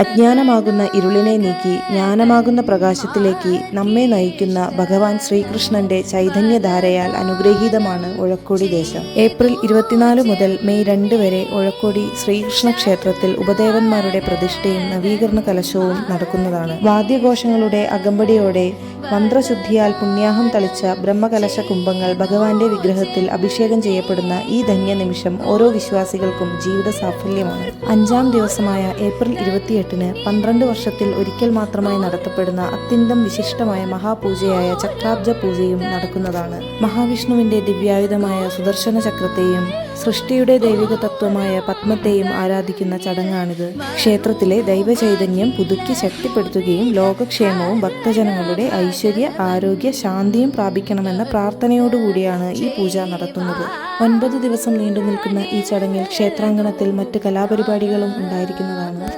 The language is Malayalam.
അജ്ഞാനമാകുന്ന ഇരുളിനെ നീക്കി ജ്ഞാനമാകുന്ന പ്രകാശത്തിലേക്ക് നമ്മെ നയിക്കുന്ന ഭഗവാൻ ശ്രീകൃഷ്ണന്റെ ചൈതന്യധാരയാൽ അനുഗ്രഹീതമാണ് ഒഴക്കൊടി ദേശം. ഏപ്രിൽ 24 മുതൽ മെയ് 2 വരെ ഒഴക്കൊടി ശ്രീകൃഷ്ണ ക്ഷേത്രത്തിൽ ഉപദേവന്മാരുടെ പ്രതിഷ്ഠയും നവീകരണ കലശവും നടക്കുന്നതാണ്. വാദ്യഘോഷങ്ങളുടെ അകമ്പടിയോടെ മന്ത്രശുദ്ധിയാൽ പുണ്യാഹം തളിച്ച ബ്രഹ്മകലശ കുംഭങ്ങൾ ഭഗവാന്റെ വിഗ്രഹത്തിൽ അഭിഷേകം ചെയ്യപ്പെടുന്ന ഈ ധന്യ നിമിഷം ഓരോ വിശ്വാസികൾക്കും ജീവിത സാഫല്യമാണ്. 5-ാം ദിവസമായ ഏപ്രിൽ 28-ന് 12 വർഷത്തിൽ ഒരിക്കൽ മാത്രമായി നടത്തപ്പെടുന്ന അത്യന്തം വിശിഷ്ടമായ മഹാപൂജയായ ചക്രാബ്ജ പൂജയും നടക്കുന്നതാണ്. മഹാവിഷ്ണുവിന്റെ ദിവ്യായുധമായ സുദർശന ചക്രത്തെയും സൃഷ്ടിയുടെ ദൈവിക തത്വമായ പത്മത്തെയും ആരാധിക്കുന്ന ചടങ്ങാണിത്. ക്ഷേത്രത്തിലെ ദൈവചൈതന്യം പുതുക്കി ശക്തിപ്പെടുത്തുകയും ലോകക്ഷേമവും ഭക്തജനങ്ങളുടെ ഐശ്വര്യ, ആരോഗ്യ, ശാന്തിയും പ്രാപിക്കണമെന്ന പ്രാർത്ഥനയോടുകൂടിയാണ് ഈ പൂജ നടത്തുന്നത്. 9 ദിവസം നീണ്ടു നിൽക്കുന്ന ഈ ചടങ്ങിൽ ക്ഷേത്രാങ്കണത്തിൽ മറ്റ് കലാപരിപാടികളും ഉണ്ടായിരിക്കുന്നതാണ്.